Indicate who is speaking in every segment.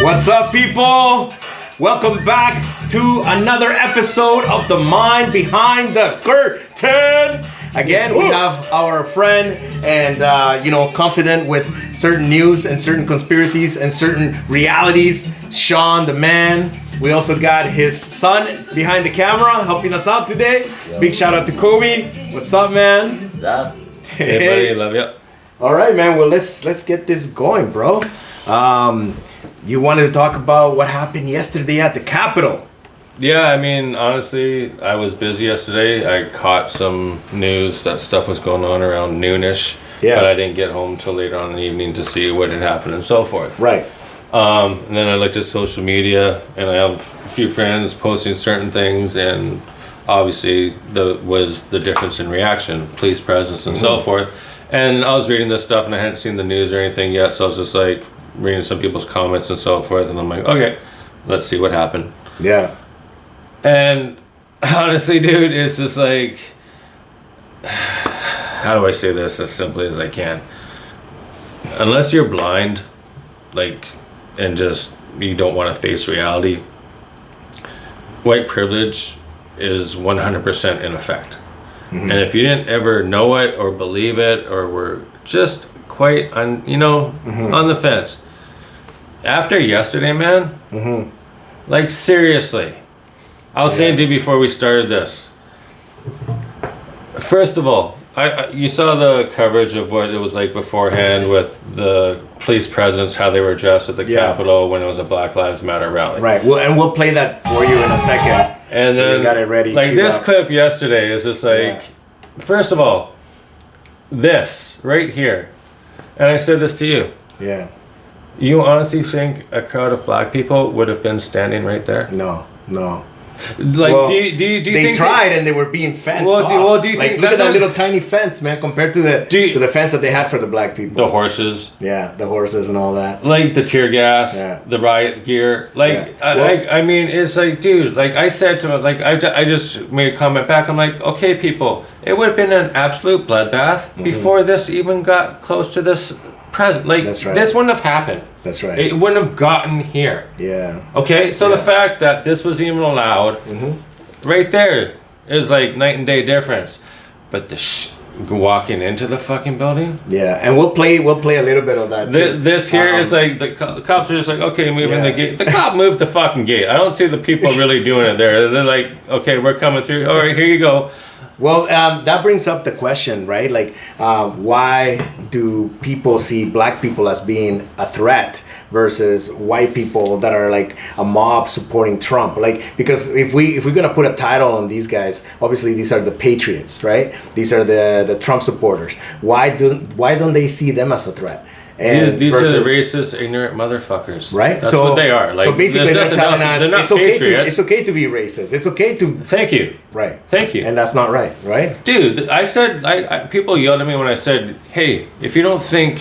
Speaker 1: What's up, people? Welcome back to another episode of The Mind Behind the Curtain. Again, we have our friend and, confident with certain news and certain conspiracies and certain realities, Sean, the man. We also got his son behind the camera helping us out today. Yo. Big shout out to Kobe. What's up, man?
Speaker 2: What's up?
Speaker 3: Hey, buddy, love you.
Speaker 1: All right, man. Well, let's get this going, bro. You wanted to talk about what happened yesterday at the Capitol.
Speaker 3: Yeah, I mean, honestly, I was busy yesterday. I caught some news that stuff was going on around noonish, but I didn't get home till later on in the evening to see what had happened and so forth.
Speaker 1: Right.
Speaker 3: And then I looked at social media, and I have a few friends posting certain things, and obviously was the difference in reaction, police presence, and so forth. And I was reading this stuff, and I hadn't seen the news or anything yet, so I was just like reading some people's comments and so forth, and I'm like, okay, let's see what happened.
Speaker 1: Yeah.
Speaker 3: And honestly, dude, it's just like, how do I say this as simply as I can? Unless you're blind, and just you don't want to face reality, white privilege is 100% in effect. And if you didn't ever know it or believe it or were just quite on the fence, after yesterday, man, seriously, I was saying to you before we started this, first of all, you saw the coverage of what it was like beforehand with the police presence, how they were dressed at the Capitol when it was a Black Lives Matter rally.
Speaker 1: Right. Well, and we'll play that for you in a second.
Speaker 3: And then
Speaker 1: we got it ready.
Speaker 3: This clip yesterday is just like, first of all, this right here, and I said this to you.
Speaker 1: Yeah.
Speaker 3: You honestly think a crowd of black people would have been standing right there?
Speaker 1: No.
Speaker 3: Do you
Speaker 1: they
Speaker 3: think
Speaker 1: tried and they were being fenced off.
Speaker 3: Do you think
Speaker 1: look at that little tiny fence, man, compared to the fence that they had for the black people.
Speaker 3: The horses.
Speaker 1: Yeah, the horses and all that.
Speaker 3: Like the tear gas, the riot gear. I mean, it's like, dude, I said to him, I just made a comment back. I'm like, okay, people, it would have been an absolute bloodbath before this even got close to this present.
Speaker 1: That's right.
Speaker 3: This wouldn't have happened.
Speaker 1: That's right.
Speaker 3: It wouldn't have gotten here.
Speaker 1: Yeah.
Speaker 3: Okay, so the fact that this was even allowed, right there, is like night and day difference. But walking into the fucking building.
Speaker 1: Yeah, and we'll play a little bit of that too.
Speaker 3: This here is like the cops are just like, okay, moving the gate. The cop moved the fucking gate. I don't see the people really doing it there. They're like, okay, we're coming through. All right, here you go.
Speaker 1: Well, that brings up the question, right? Why do people see black people as being a threat versus white people that are like a mob supporting Trump? Because if we're gonna put a title on these guys, obviously these are the patriots, right? These are the Trump supporters. Why don't they see them as a threat? And
Speaker 3: these are the racist, ignorant motherfuckers.
Speaker 1: Right?
Speaker 3: That's what they are.
Speaker 1: So basically they're telling us it's okay to be racist. It's okay to...
Speaker 3: Thank you.
Speaker 1: Right.
Speaker 3: Thank you.
Speaker 1: And that's not right?
Speaker 3: Dude, I said... people yelled at me when I said, hey, if you don't think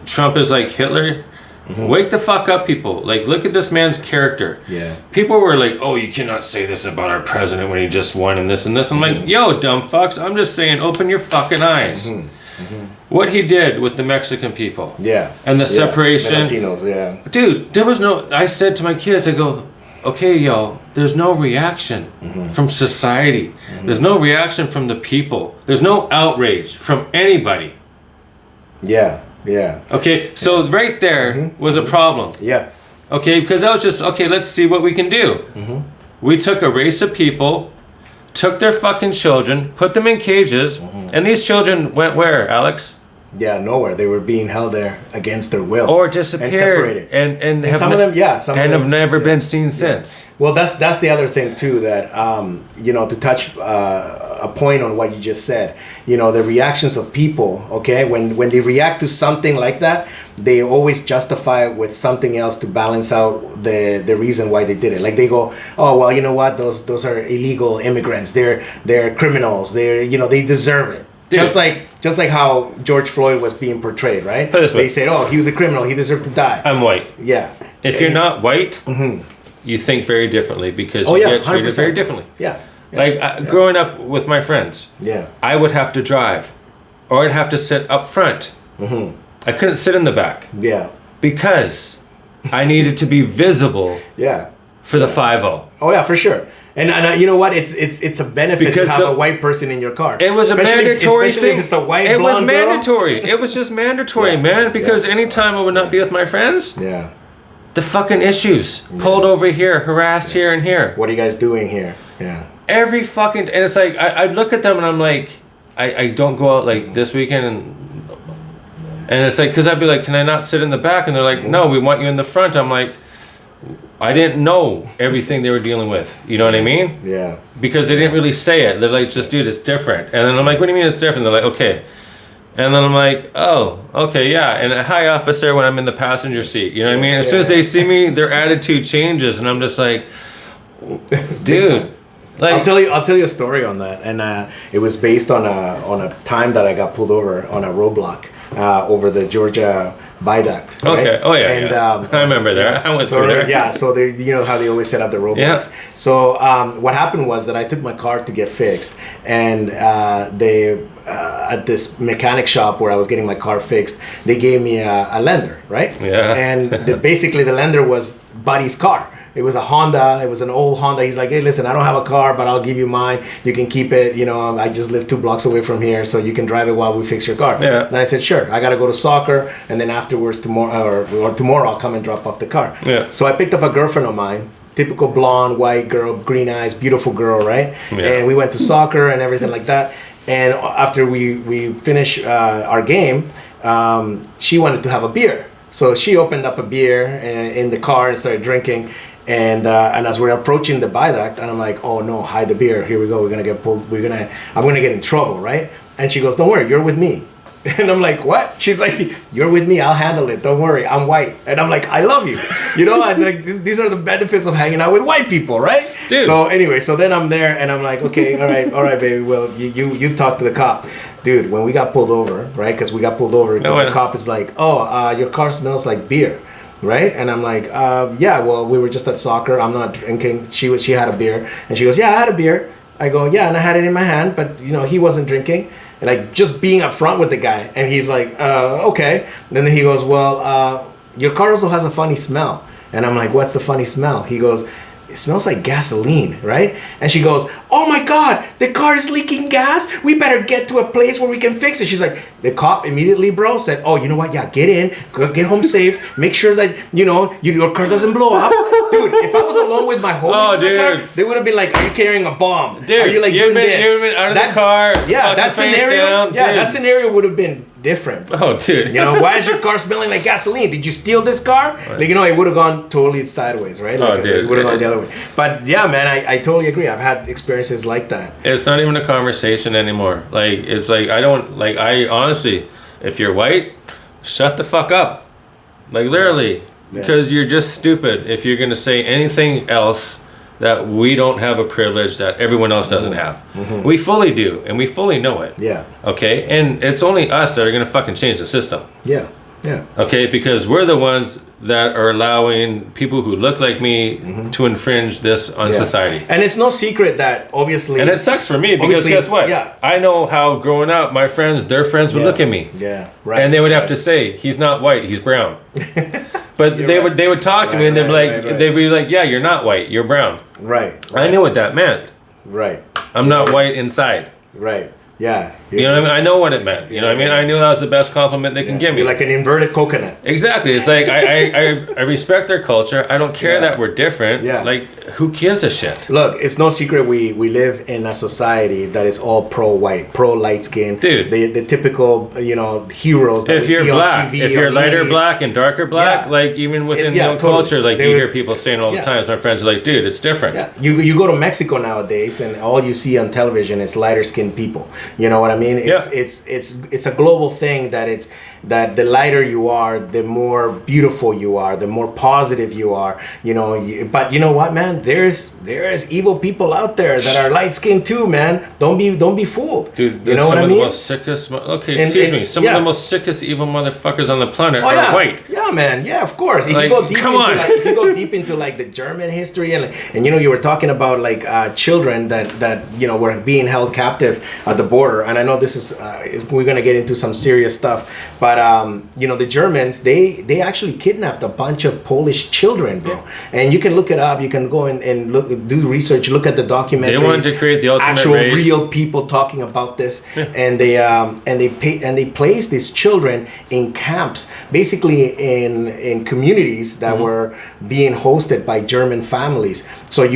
Speaker 3: Trump is like Hitler, wake the fuck up, people. Look at this man's character.
Speaker 1: Yeah.
Speaker 3: People were like, oh, you cannot say this about our president when he just won and this and this. I'm like, yo, dumb fucks. I'm just saying, open your fucking eyes. What he did with the Mexican people. Yeah. And the separation.
Speaker 1: The Latinos, yeah.
Speaker 3: Dude, there was no... I said to my kids, I go, okay, yo, there's no reaction from society. There's no reaction from the people. There's no outrage from anybody.
Speaker 1: Yeah.
Speaker 3: Okay, so right there was a problem.
Speaker 1: Yeah.
Speaker 3: Okay, because I was just, okay, let's see what we can do. We took a race of people, took their fucking children, put them in cages, and these children went where, Alex?
Speaker 1: Yeah, nowhere. They were being held there against their will.
Speaker 3: Or disappeared.
Speaker 1: And separated.
Speaker 3: And
Speaker 1: some of them,
Speaker 3: have never been seen since.
Speaker 1: Well, that's the other thing, too, that, to touch a point on what you just said, the reactions of people, okay? When they react to something like that, they always justify it with something else to balance out the reason why they did it. They go, oh, well, you know what? Those are illegal immigrants. They're criminals. They deserve it. Dude. Just like how George Floyd was being portrayed, right? They said, "Oh, he was a criminal. He deserved to die."
Speaker 3: I'm white.
Speaker 1: Yeah.
Speaker 3: If you're not white, you think very differently because you get treated 100%. Very differently.
Speaker 1: Yeah.
Speaker 3: Growing up with my friends, I would have to drive, or I'd have to sit up front. I couldn't sit in the back.
Speaker 1: Yeah.
Speaker 3: Because I needed to be visible.
Speaker 1: Yeah.
Speaker 3: For the 5-0.
Speaker 1: Oh yeah, for sure. And you know what? It's a benefit because to have a white person in your car.
Speaker 3: It was a mandatory
Speaker 1: especially
Speaker 3: thing.
Speaker 1: If it's a white
Speaker 3: it
Speaker 1: blonde
Speaker 3: was mandatory.
Speaker 1: girl.
Speaker 3: It was just mandatory, man. Because anytime I would not be with my friends, the fucking issues pulled over here, harassed here and here.
Speaker 1: What are you guys doing here? Yeah.
Speaker 3: Every fucking and it's like I look at them and I'm like, I don't go out like this weekend and it's like because I'd be like, can I not sit in the back? And they're like, no, we want you in the front. I'm like. I didn't know everything they were dealing with. You know what I mean?
Speaker 1: Yeah.
Speaker 3: Because they didn't really say it. They're like, just dude, it's different. And then I'm like, what do you mean it's different? They're like, okay. And then I'm like, oh, okay, yeah. And a high officer when I'm in the passenger seat. You know what I mean? As soon as they see me, their attitude changes, and I'm just like, dude. Like,
Speaker 1: I'll tell you a story on that, and it was based on a time that I got pulled over on a roadblock over the Georgia viaduct. Right?
Speaker 3: Okay. Oh yeah.
Speaker 1: And
Speaker 3: I remember that. I went through there.
Speaker 1: Yeah. So there, you know how they always set up the roadblocks. Yeah. So what happened was that I took my car to get fixed, and they at this mechanic shop where I was getting my car fixed, they gave me a lender, right?
Speaker 3: Yeah.
Speaker 1: And basically the lender was Buddy's car. It was a Honda. It was an old Honda. He's like, hey, listen, I don't have a car, but I'll give you mine. You can keep it. You know, I just live 2 blocks away from here, so you can drive it while we fix your car.
Speaker 3: Yeah.
Speaker 1: And I said, sure. I got to go to soccer, and then afterwards, tomorrow I'll come and drop off the car.
Speaker 3: Yeah.
Speaker 1: So I picked up a girlfriend of mine, typical blonde, white girl, green eyes, beautiful girl, right?
Speaker 3: Yeah.
Speaker 1: And we went to soccer and everything like that. And after we finished our game, she wanted to have a beer. So she opened up a beer in the car and started drinking. And as we're approaching the viaduct, and I'm like, oh no, hide the beer. Here we go. We're gonna get pulled. I'm gonna get in trouble, right? And she goes, don't worry, you're with me. And I'm like, what? She's like, you're with me. I'll handle it. Don't worry. I'm white. And I'm like, I love you. You know, and like these are the benefits of hanging out with white people, right?
Speaker 3: Dude.
Speaker 1: So anyway, so then I'm there and I'm like, okay, all right, baby. Well, you talk to the cop. Dude, when we got pulled over, right? Because we got pulled over because the cop is like, oh, your car smells like beer. Right? And I'm like, yeah, well, we were just at soccer. I'm not drinking. She had a beer. And she goes, yeah, I had a beer. I go, yeah, and I had it in my hand, but you know, he wasn't drinking. And like just being upfront with the guy. And he's like, okay. And then he goes, well, your car also has a funny smell. And I'm like, what's the funny smell? He goes, it smells like gasoline, right? And she goes, oh my God, the car is leaking gas. We better get to a place where we can fix it. She's like, the cop immediately, bro, said, oh, you know what? Yeah, get in, get home safe. Make sure that, you know, your car doesn't blow up. Dude, if I was alone with my homies in the car, they would have been like, are you carrying a bomb?
Speaker 3: Dude,
Speaker 1: are you like doing this?
Speaker 3: You've been out of the car.
Speaker 1: Yeah, that scenario.
Speaker 3: Down,
Speaker 1: that scenario would have been different.
Speaker 3: Oh, dude.
Speaker 1: You know, why is your car smelling like gasoline? Did you steal this car? Right. Like, you know, it would have gone totally sideways, right? Like,
Speaker 3: dude.
Speaker 1: It would have gone the other way. But yeah, man, I totally agree. I've had experiences like that.
Speaker 3: It's not even a conversation anymore. Like, it's like, I honestly, if you're white, shut the fuck up. Like, literally. Because you're just stupid if you're going to say anything else that we don't have a privilege that everyone else doesn't have. Mm-hmm. We fully do, and we fully know it.
Speaker 1: Yeah.
Speaker 3: Okay? And it's only us that are going to fucking change the system.
Speaker 1: Yeah. Yeah.
Speaker 3: Okay? Because we're the ones that are allowing people who look like me to infringe this on society.
Speaker 1: And it's no secret that obviously...
Speaker 3: And it sucks for me because guess what?
Speaker 1: Yeah.
Speaker 3: I know how growing up, my friends, their friends would look at me.
Speaker 1: Yeah, right.
Speaker 3: And they would have to say, he's not white, he's brown. But they would talk to me and they'd be like, yeah, you're not white, you're brown.
Speaker 1: Right.
Speaker 3: I knew what that meant.
Speaker 1: Right.
Speaker 3: I'm not white inside.
Speaker 1: Right. Yeah.
Speaker 3: You know what I mean? I know what it meant. You know what I mean? I knew that was the best compliment they can give me.
Speaker 1: You're like an inverted coconut.
Speaker 3: Exactly. It's like, I respect their culture. I don't care that we're different.
Speaker 1: Yeah.
Speaker 3: Like, who gives a shit?
Speaker 1: Look, it's no secret we live in a society that is all pro-white, pro-light skin.
Speaker 3: Dude.
Speaker 1: The typical, you know, heroes that
Speaker 3: if
Speaker 1: we
Speaker 3: you're
Speaker 1: see
Speaker 3: black,
Speaker 1: on TV
Speaker 3: if you're lighter
Speaker 1: movies.
Speaker 3: black and darker black, like even within the culture, like you hear people saying all the time, my friends are like, dude, it's different.
Speaker 1: Yeah. You go to Mexico nowadays and all you see on television is lighter skinned people. You know what I mean? It's a global thing that the lighter you are, the more beautiful you are, the more positive you are, you know. But you know what, man? There's evil people out there that are light skinned too, man. Don't be fooled.
Speaker 3: Dude,
Speaker 1: you know what I mean?
Speaker 3: Some of the most sickest, excuse me, some of the most sickest evil motherfuckers on the planet are white.
Speaker 1: Yeah, No, man. Yeah, of course. If
Speaker 3: Like,
Speaker 1: you go deep
Speaker 3: come
Speaker 1: into
Speaker 3: on.
Speaker 1: like, if you go deep into like the German history and you know you were talking about like children that you know were being held captive at the border, and I know this is we're gonna get into some serious stuff, but you know the Germans they actually kidnapped a bunch of Polish children, bro. And you can look it up. You can go and do research, look at the documentaries.
Speaker 3: They wanted to create the ultimate
Speaker 1: actual
Speaker 3: race.
Speaker 1: real people talking about this, and they placed these children in camps, basically in communities that were being hosted by German families. So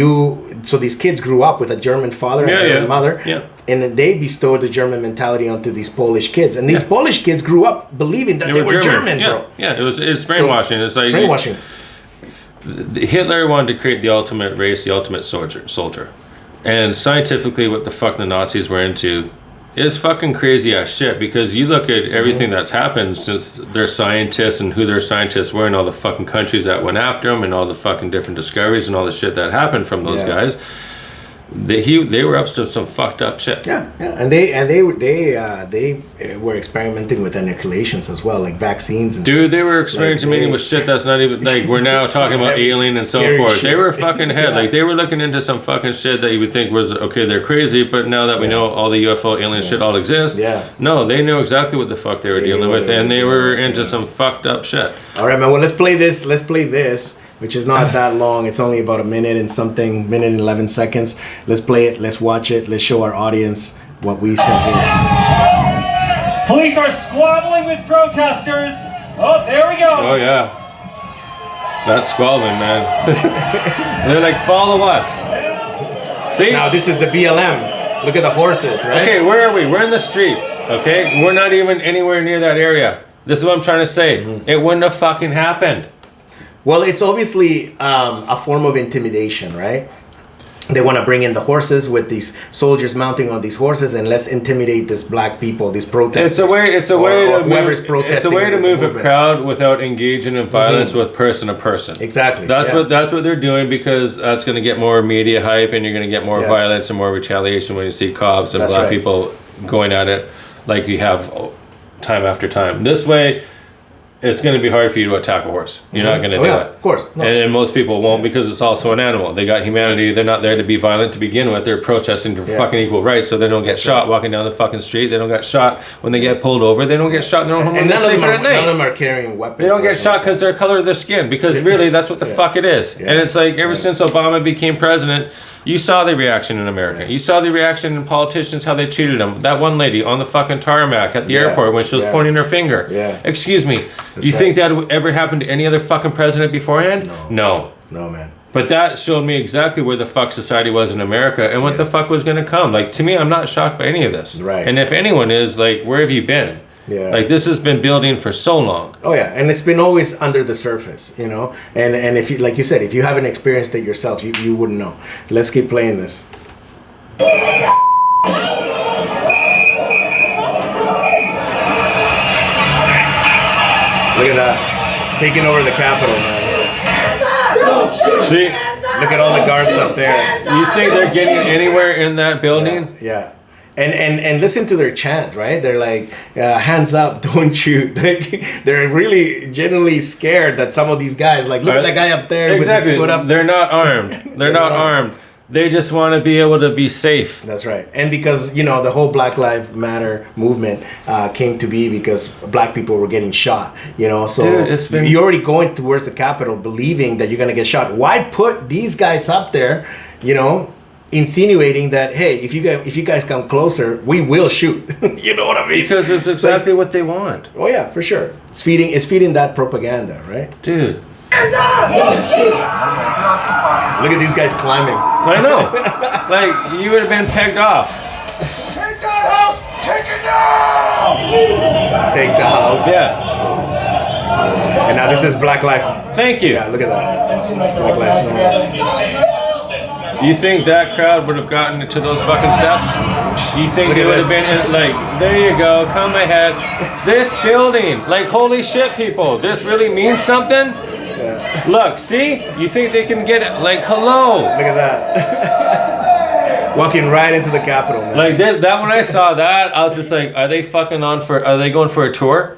Speaker 1: these kids grew up with a German father and German mother, and then they bestowed the German mentality onto these Polish kids, and these Polish kids grew up believing that they were German, bro.
Speaker 3: Yeah, it's brainwashing. It's like
Speaker 1: brainwashing.
Speaker 3: Hitler wanted to create the ultimate race, the ultimate soldier, and scientifically, what the fuck the Nazis were into is fucking crazy ass shit, because you look at everything that's happened since they're scientists and who their scientists were and all the fucking countries that went after them and all the fucking different discoveries and all the shit that happened from those guys. They were up to some fucked up shit.
Speaker 1: Yeah, and they were experimenting with inoculations as well, like vaccines and
Speaker 3: dude, they were experimenting with shit that's not even like we're now talking about alien and so forth. They were fucking head like they were looking into some fucking shit that you would think was okay, they're crazy, but now that we know all the UFO alien shit all exists, no, they knew exactly what the fuck they were dealing with, and they were into some fucked up shit.
Speaker 1: All right, man. Well, let's play this. Which is not that long. It's only about a minute and 11 seconds. Let's play it. Let's watch it. Let's show our audience what we said here.
Speaker 2: Police are squabbling with protesters. Oh, there we go.
Speaker 3: Oh, yeah. That's squabbling, man. They're like, follow us. See?
Speaker 1: Now, this is the BLM. Look at the horses, right?
Speaker 3: Okay, where are we? We're in the streets, okay? We're not even anywhere near that area. This is what I'm trying to say. It wouldn't have fucking happened.
Speaker 1: Well, it's obviously a form of intimidation, right? They want to bring in the horses with these soldiers mounting on these horses, and let's intimidate these black people, these protesters.
Speaker 3: It's a way to move a
Speaker 1: movement.
Speaker 3: Crowd without engaging in violence with person to person.
Speaker 1: Exactly.
Speaker 3: That's what they're doing, because that's going to get more media hype, and you're going to get more violence and more retaliation when you see cops and black people going at it like you have time after time. This way, it's going to be hard for you to attack a horse. You're not going to do it.
Speaker 1: Of course. No.
Speaker 3: And most people won't, because it's also an animal. They got humanity. They're not there to be violent to begin with. They're protesting for fucking equal rights, so they don't get shot walking down the fucking street. They don't get shot when they get pulled over. They don't get shot in their own home.
Speaker 1: And none of them are carrying weapons.
Speaker 3: They don't get shot because they're the color of their skin, because really that's what the fuck it is. And it's like ever since Obama became president, you saw the reaction in America. You saw the reaction in politicians, how they treated them. That one lady on the fucking tarmac at the airport when she was pointing her finger. Excuse me. You think that would ever happen to any other fucking president beforehand? No, man. But that showed me exactly where the fuck society was in America and what the fuck was going to come. Like, to me, I'm not shocked by any of this.
Speaker 1: Right.
Speaker 3: And if anyone is, like, where have you been?
Speaker 1: Yeah.
Speaker 3: Like, this has been building for so long.
Speaker 1: Oh yeah, and it's been always under the surface, you know. And if you, like you said, if you haven't experienced it yourself, you wouldn't know. Let's keep playing this. Look at that, taking over the Capitol, man.
Speaker 3: See,
Speaker 1: look at all the guards up there.
Speaker 3: You think they're getting anywhere in that building?
Speaker 1: Yeah. And listen to their chant, right? They're like, hands up, don't shoot. They're really genuinely scared that some of these guys, like, look at that guy up there with his foot up.
Speaker 3: They're not armed. They're not armed. They just want to be able to be safe.
Speaker 1: That's right. And because, you know, the whole Black Lives Matter movement came to be because black people were getting shot, you know. So you're already going towards the Capitol believing that you're going to get shot. Why put these guys up there, you know, insinuating that, hey, if you guys come closer, we will shoot. You know what I mean?
Speaker 3: Because it's exactly what they want.
Speaker 1: Oh yeah, for sure. It's feeding that propaganda, right?
Speaker 3: Dude.
Speaker 1: Hands up! Look at these guys climbing.
Speaker 3: I know. Like, you would have been pegged off.
Speaker 2: Take that house! Take it down!
Speaker 1: Take the house.
Speaker 3: Yeah.
Speaker 1: And now this is Black Lives.
Speaker 3: Thank you.
Speaker 1: Yeah, look at that. Black Lives Matter.
Speaker 3: You think that crowd would have gotten to those fucking steps? You think they would have been like, there you go, come ahead. This building, like, holy shit, people, this really means something? Yeah. Look, see? You think they can get it? Like, hello.
Speaker 1: Look at that. Walking right into the Capitol, man.
Speaker 3: Like, that when I saw that, I was just like, are they going for a tour?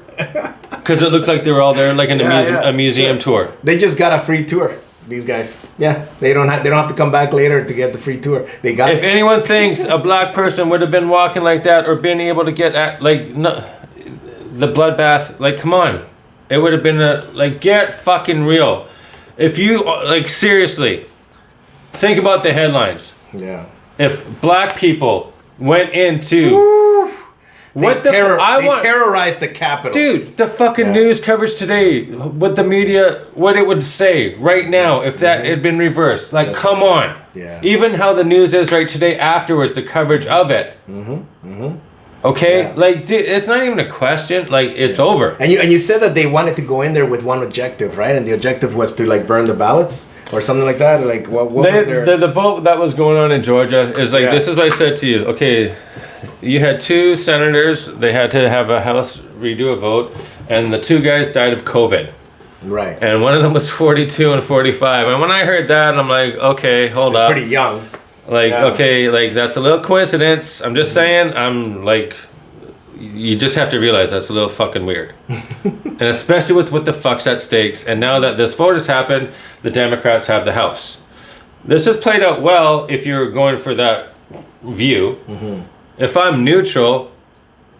Speaker 3: Because it looked like they were all there, like in a museum tour.
Speaker 1: They just got a free tour. These guys, they don't have to come back later to get the free tour. They got.
Speaker 3: If anyone thinks a black person would have been walking like that or been able to get at the bloodbath, like, come on, it would have been get fucking real. If you seriously think about the headlines.
Speaker 1: Yeah.
Speaker 3: If black people went into
Speaker 1: they terrorized the Capitol.
Speaker 3: Dude, the fucking news coverage today, what the media, what it would say right now if that had been reversed. Like, come on.
Speaker 1: Yeah.
Speaker 3: Even how the news is right today afterwards, the coverage of it. Okay?
Speaker 1: Yeah.
Speaker 3: Like, dude, it's not even a question. Like, it's over.
Speaker 1: And you said that they wanted to go in there with one objective, right? And the objective was to, like, burn the ballots or something like that? Like, what was there?
Speaker 3: The vote that was going on in Georgia is like, this is what I said to you. Okay, you had 2 senators. They had to have a House redo a vote. And the 2 guys died of COVID.
Speaker 1: Right.
Speaker 3: And one of them was 42 and 45. And when I heard that, I'm like, okay, hold up.
Speaker 1: Pretty young.
Speaker 3: Like, okay, like, that's a little coincidence. I'm just saying, I'm like, you just have to realize that's a little fucking weird. And especially with what the fuck's at stakes. And now that this vote has happened, the Democrats have the House. This has played out well if you're going for that view. If I'm neutral,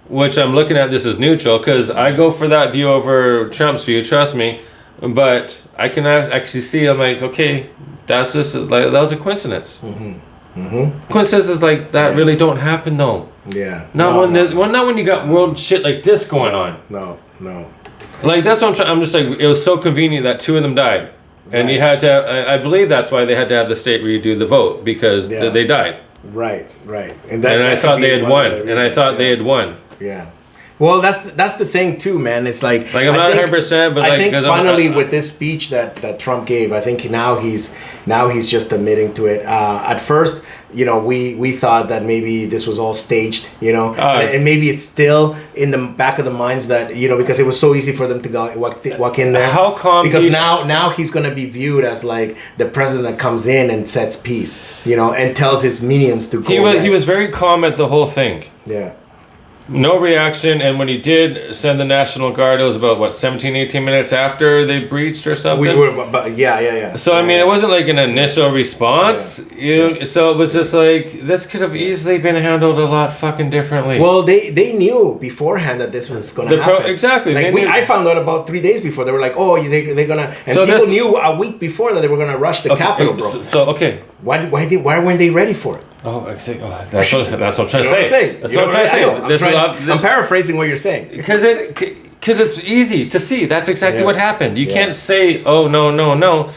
Speaker 3: which I'm looking at this as neutral, because I go for that view over Trump's view, trust me. But I can actually see, I'm like, okay, that's just, like, that was a coincidence. Coincidences like that really don't happen though.
Speaker 1: Yeah.
Speaker 3: Not when you got world shit like this going on.
Speaker 1: No.
Speaker 3: Like, that's what I'm just like, it was so convenient that 2 of them died. And you had to, I believe that's why they had to have the state redo the vote, because they died.
Speaker 1: Right.
Speaker 3: And I thought they had won.
Speaker 1: Yeah. Well, that's the thing too, man. It's like
Speaker 3: I'm not 100%, but
Speaker 1: I think finally with this speech that Trump gave, I think now he's just admitting to it. At first, we thought that maybe this was all staged, and maybe it's still in the back of the minds that because it was so easy for them to go walk in there.
Speaker 3: How come?
Speaker 1: Because now he's gonna be viewed as like the president that comes in and sets peace, and tells his minions to go.
Speaker 3: He was very calm at the whole thing.
Speaker 1: Yeah.
Speaker 3: No reaction, and when he did send the National Guard, it was about 17, 18 minutes after they breached or something. So I mean, it wasn't like an initial response, So it was just like, this could have easily been handled a lot fucking differently.
Speaker 1: Well, they knew beforehand that this was gonna happen.
Speaker 3: Exactly.
Speaker 1: Like I found out about 3 days before. They were like, oh, they're gonna, and so people knew a week before that they were gonna rush the Capitol, bro. Why weren't they ready for it?
Speaker 3: That's what I'm trying to say. That's what I'm trying to say.
Speaker 1: I'm paraphrasing what you're saying.
Speaker 3: Because it's easy to see. That's exactly what happened. You can't say, oh, no.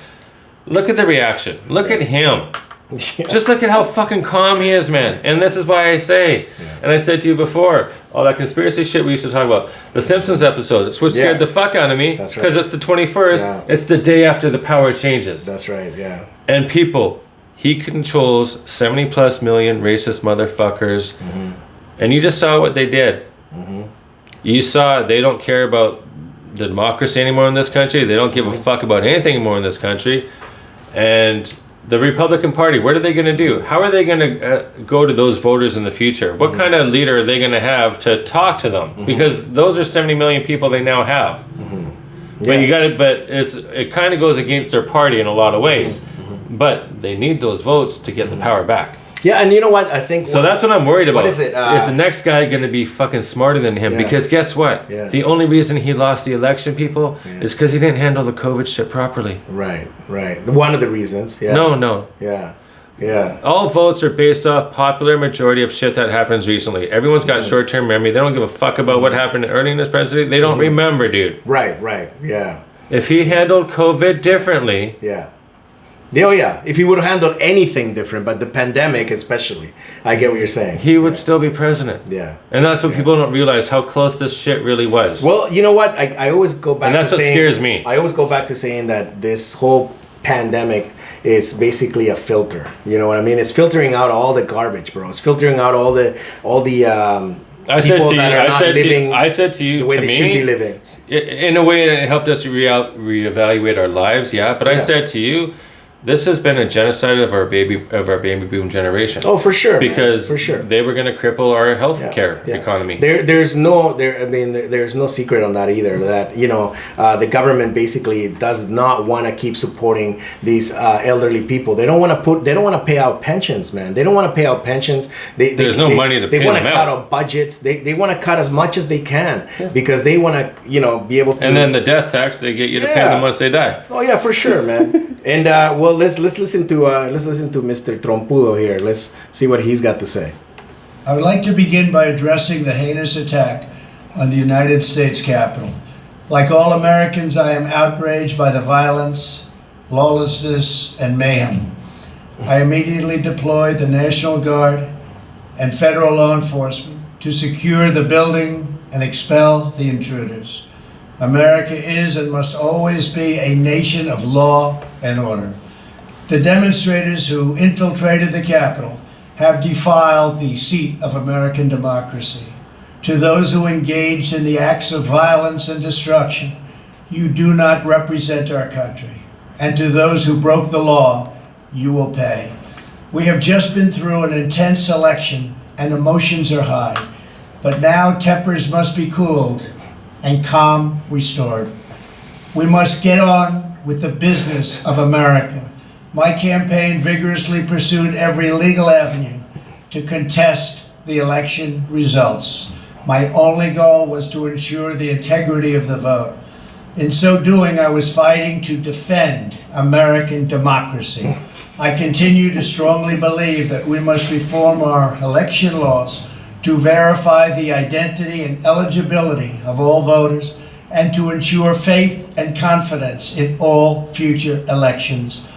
Speaker 3: Look at the reaction. Look at him. Just look at how fucking calm he is, man. And this is why I say, and I said to you before, all that conspiracy shit we used to talk about, the Simpsons episode, it's what scared the fuck out of me.
Speaker 1: That's right.
Speaker 3: Because it's the 21st. It's the day after the power changes.
Speaker 1: That's right, yeah.
Speaker 3: And people, he controls 70 plus million racist motherfuckers. And you just saw what they did. You saw they don't care about the democracy anymore in this country. They don't give a fuck about anything anymore in this country. And the Republican Party, what are they going to do? How are they going to go to those voters in the future? What kind of leader are they going to have to talk to them? Because those are 70 million people they now have. But it kind of goes against their party in a lot of ways. But they need those votes to get the power back.
Speaker 1: Yeah, and you know what? I think...
Speaker 3: So that's what I'm worried about.
Speaker 1: What is it?
Speaker 3: Is the next guy going to be fucking smarter than him? Because guess what? The only reason he lost the election, people, is because he didn't handle the COVID shit properly.
Speaker 1: Right. One of the reasons. Yeah.
Speaker 3: No.
Speaker 1: Yeah.
Speaker 3: All votes are based off popular majority of shit that happens recently. Everyone's got short-term memory. They don't give a fuck about what happened early in this presidency. They don't remember, dude.
Speaker 1: Right. Yeah.
Speaker 3: If he handled COVID differently...
Speaker 1: Oh yeah, if he would have handled anything different, but the pandemic especially, I get what you're saying.
Speaker 3: He would still be president.
Speaker 1: Yeah.
Speaker 3: And that's what people don't realize, how close this shit really was.
Speaker 1: Well, you know what? I always go back
Speaker 3: to saying... And that's what scares me.
Speaker 1: I always go back to saying that this whole pandemic is basically a filter. You know what I mean? It's filtering out all the garbage, bro. It's filtering out all the
Speaker 3: I said to you,
Speaker 1: the way they should be living.
Speaker 3: In a way, it helped us reevaluate our lives, but I said to you, this has been a genocide of our baby boom generation.
Speaker 1: Oh, for sure.
Speaker 3: Because
Speaker 1: man. For sure.
Speaker 3: they were going to cripple our healthcare economy.
Speaker 1: There's no secret on that either. That the government basically does not want to keep supporting these elderly people. They don't want to pay out pensions, man. They don't want to pay out pensions.
Speaker 3: There's no money to pay them out.
Speaker 1: They want to cut out budgets. They want to cut as much as they can because they want to be able to.
Speaker 3: And then the death tax they get you to pay them once they die.
Speaker 1: Oh yeah, for sure, man. And well, let's listen to Mr. Trompudo here. Let's see what he's got to say.
Speaker 4: I would like to begin by addressing the heinous attack on the United States Capitol. Like all Americans, I am outraged by the violence, lawlessness, and mayhem. I immediately deployed the National Guard and federal law enforcement to secure the building and expel the intruders. America is and must always be a nation of law and order. The demonstrators who infiltrated the Capitol have defiled the seat of American democracy. To those who engaged in the acts of violence and destruction, you do not represent our country. And to those who broke the law, you will pay. We have just been through an intense election and emotions are high. But now tempers must be cooled and calm restored. We must get on with the business of America. My campaign vigorously pursued every legal avenue to contest the election results. My only goal was to ensure the integrity of the vote. In so doing, I was fighting to defend American democracy. I continue to strongly believe that we must reform our election laws to verify the identity and eligibility of all voters and to ensure faith and confidence in all future elections.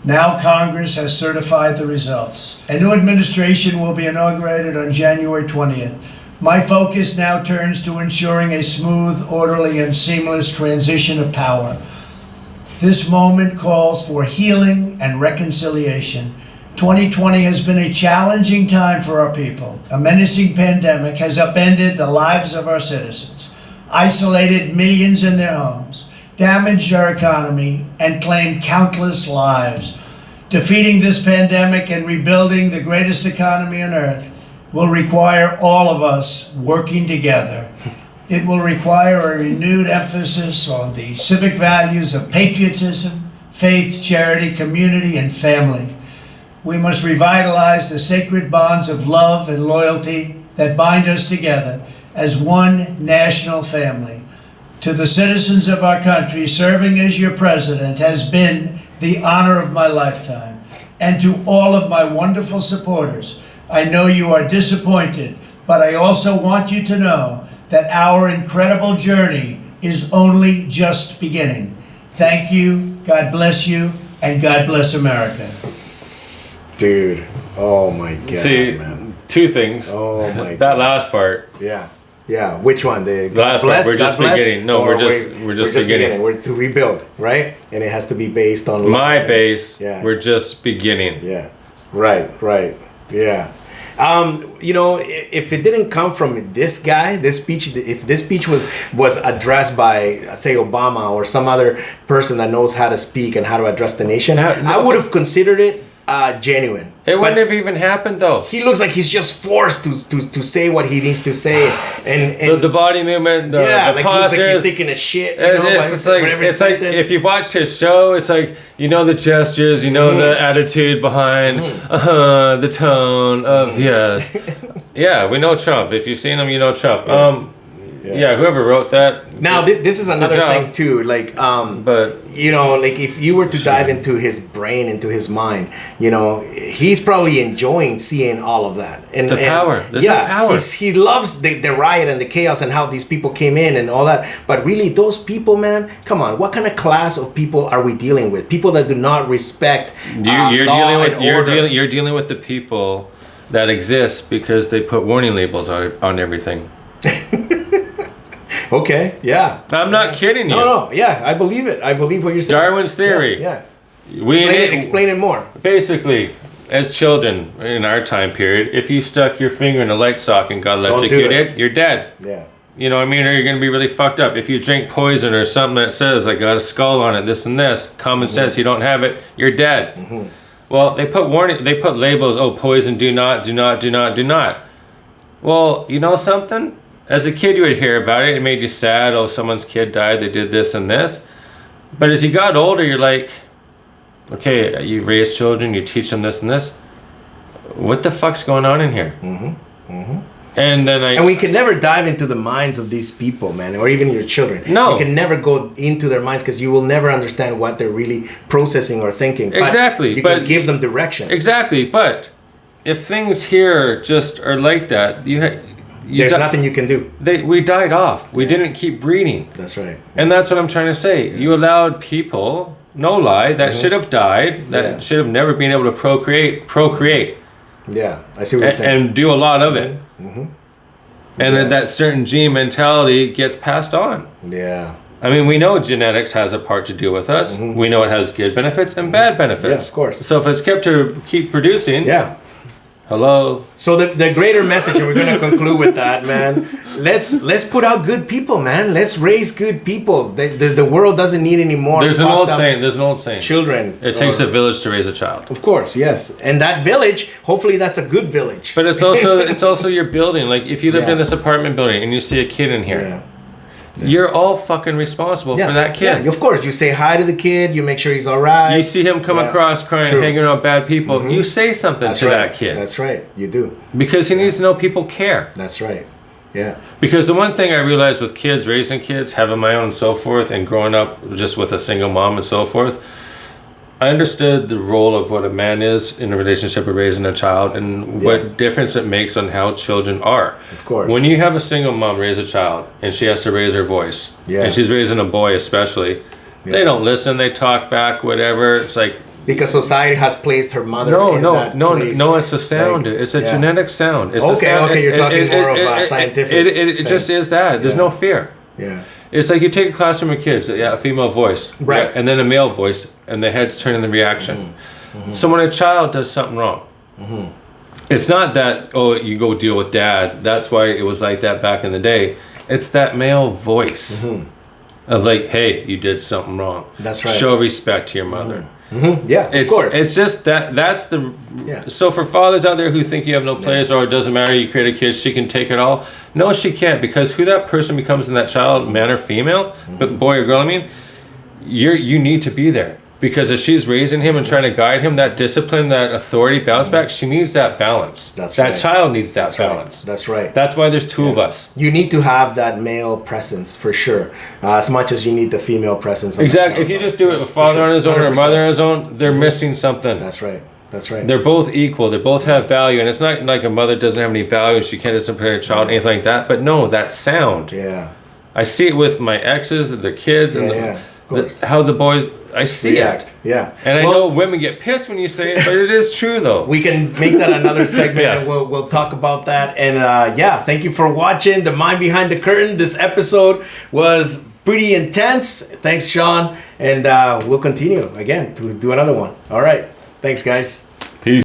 Speaker 4: Now Congress has certified the results. A new administration will be inaugurated on January 20th. My focus now turns to ensuring a smooth, orderly, and seamless transition of power. This moment calls for healing and reconciliation. 2020 has been a challenging time for our people. A menacing pandemic has upended the lives of our citizens, isolated millions in their homes, damaged our economy, and claimed countless lives. Defeating this pandemic and rebuilding the greatest economy on earth will require all of us working together. It will require a renewed emphasis on the civic values of patriotism, faith, charity, community, and family. We must revitalize the sacred bonds of love and loyalty that bind us together as one national family. To the citizens of our country, serving as your president has been the honor of my lifetime. And to all of my wonderful supporters, I know you are disappointed, but I also want you to know that our incredible journey is only just beginning. Thank you, God bless you, and God bless America.
Speaker 1: Dude, oh my God.
Speaker 3: See,
Speaker 1: man.
Speaker 3: Two things.
Speaker 1: Oh my
Speaker 3: that
Speaker 1: God.
Speaker 3: last part.
Speaker 1: Yeah. Which one? The
Speaker 3: last part. We're just beginning. No, we're just beginning.
Speaker 1: We're to rebuild, right? And it has to be based on
Speaker 3: my base.
Speaker 1: Yeah.
Speaker 3: We're just beginning.
Speaker 1: Yeah. Right. Yeah. If it didn't come from this guy, if this speech was addressed by, say, Obama or some other person that knows how to speak and how to address the nation, I would have considered it genuine.
Speaker 3: It wouldn't have even happened though.
Speaker 1: He looks like he's just forced to say what he needs to say, and
Speaker 3: the body movement, the
Speaker 1: like
Speaker 3: postures,
Speaker 1: he looks like he's taking a shit.
Speaker 3: It's like if you've watched his show, it's like the gestures, the attitude behind, the tone of yes, yeah. We know Trump. If you've seen him, you know Trump. Yeah, whoever wrote that.
Speaker 1: Now, this is another thing too. Like,
Speaker 3: but
Speaker 1: like if you were to dive into his brain, into his mind, he's probably enjoying seeing all of that. And
Speaker 3: power. This is power.
Speaker 1: He loves the riot and the chaos and how these people came in and all that. But really, those people, man, come on. What kind of class of people are we dealing with? People that do not respect law and order.
Speaker 3: You're dealing with the people that exist because they put warning labels on everything.
Speaker 1: Okay, yeah.
Speaker 3: I'm not kidding you.
Speaker 1: No, yeah, I believe it. I believe what you're saying.
Speaker 3: Darwin's theory.
Speaker 1: Yeah.
Speaker 3: Explain
Speaker 1: it more.
Speaker 3: Basically, as children in our time period, if you stuck your finger in a light socket and got electrocuted, you're dead.
Speaker 1: Yeah.
Speaker 3: You know what I mean? Or you're going to be really fucked up. If you drink poison or something that says, I got a skull on it, this and this, common sense, you don't have it, you're dead. Well, they put labels, oh, poison, do not, do not, do not, do not. Well, you know something? As a kid, you would hear about it. It made you sad. Oh, someone's kid died. They did this and this. But as you got older, you're like, okay, you raise children, you teach them this and this. What the fuck's going on in here? And then
Speaker 1: and we can never dive into the minds of these people, man, or even your children.
Speaker 3: No.
Speaker 1: You can never go into their minds because you will never understand what they're really processing or thinking.
Speaker 3: Exactly.
Speaker 1: But you can give them direction.
Speaker 3: Exactly. But if things here just are like that,
Speaker 1: there's nothing you can do.
Speaker 3: We died off. We didn't keep breeding.
Speaker 1: That's right.
Speaker 3: And that's what I'm trying to say. You allowed people, no lie, that should have died, that should have never been able to procreate.
Speaker 1: Yeah, I see what you're saying.
Speaker 3: And do a lot of it. And then that certain gene mentality gets passed on.
Speaker 1: Yeah.
Speaker 3: I mean, we know genetics has a part to do with us. We know it has good benefits and bad benefits.
Speaker 1: Yeah, of course.
Speaker 3: So if it's kept to keep producing, hello.
Speaker 1: So the greater message, and we're going to conclude with that, man. Let's put out good people, man. Let's raise good people. The world doesn't need any more.
Speaker 3: There's an old saying.
Speaker 1: Children.
Speaker 3: It takes a village to raise a child.
Speaker 1: Of course, yes. And that village, hopefully, that's a good village.
Speaker 3: But it's also your building. Like if you lived in this apartment building and you see a kid in here. You're all fucking responsible for that kid.
Speaker 1: Yeah, of course. You say hi to the kid. You make sure he's all right.
Speaker 3: You see him come across crying, hanging around bad people. You say something to that kid.
Speaker 1: That's right. You do.
Speaker 3: Because he needs to know people care.
Speaker 1: That's right. Yeah.
Speaker 3: Because the one thing I realized with kids, raising kids, having my own and so forth, and growing up just with a single mom and so forth, I understood the role of what a man is in a relationship of raising a child and what difference it makes on how children are.
Speaker 1: Of course.
Speaker 3: When you have a single mom raise a child and she has to raise her voice, and she's raising a boy especially, they don't listen, they talk back, whatever. It's like... Because
Speaker 1: society has placed her mother in that place.
Speaker 3: No, it's a sound. Like, it's a genetic sound. It's
Speaker 1: okay, you're talking more of scientific.
Speaker 3: It just is that. There's no fear.
Speaker 1: Yeah.
Speaker 3: It's like you take a classroom of kids, a female voice, and then a male voice, and the heads turn in the reaction. So when a child does something wrong, it's not that, oh, you go deal with dad. That's why it was like that back in the day. It's that male voice of like, hey, you did something wrong.
Speaker 1: That's right.
Speaker 3: Show respect to your mother.
Speaker 1: Yeah, of course.
Speaker 3: It's just that's the... So for fathers out there who think you have no place or it doesn't matter, you create a kid, she can take it all. No, she can't, because who that person becomes in that child, man or female, but boy or girl, I mean, you need to be there. Because as she's raising him and trying to guide him, that discipline, that authority, bounce back, she needs that balance. That child needs that balance.
Speaker 1: That's right.
Speaker 3: That's why there's two of us.
Speaker 1: You need to have that male presence for sure, as much as you need the female presence.
Speaker 3: Exactly. If you just do it with father on his own or mother on his own, they're missing something.
Speaker 1: That's right. That's right.
Speaker 3: They're both equal. They both have value, and it's not like a mother doesn't have any value and she can't discipline her child, anything like that. But no, that sound.
Speaker 1: Yeah.
Speaker 3: I see it with my exes, their kids, and how the boys. I see it.
Speaker 1: Yeah.
Speaker 3: And I know women get pissed when you say it, but it is true though.
Speaker 1: We can make that another segment and we'll talk about that. And thank you for watching The Mind Behind the Curtain. This episode was pretty intense. Thanks, Sean. And we'll continue again to do another one. All right. Thanks, guys.